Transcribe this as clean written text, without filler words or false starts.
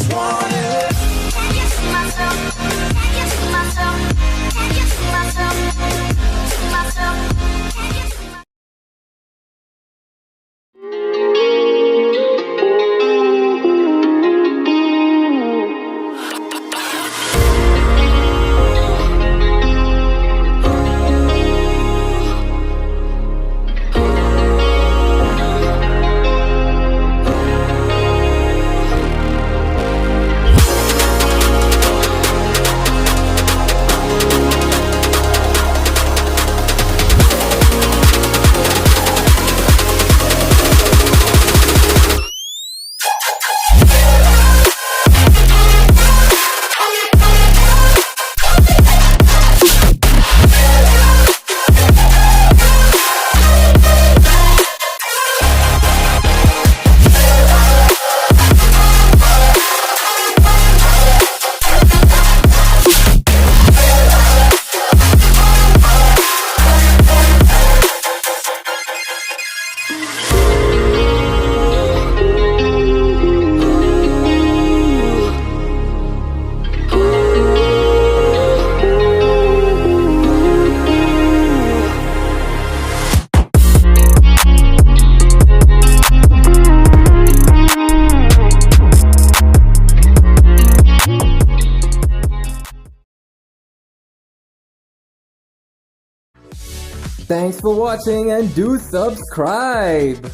just want it. Can you see myself? Can you see myself? Can you see myself? See myself? Can you see myself? Thanks for watching and do subscribe!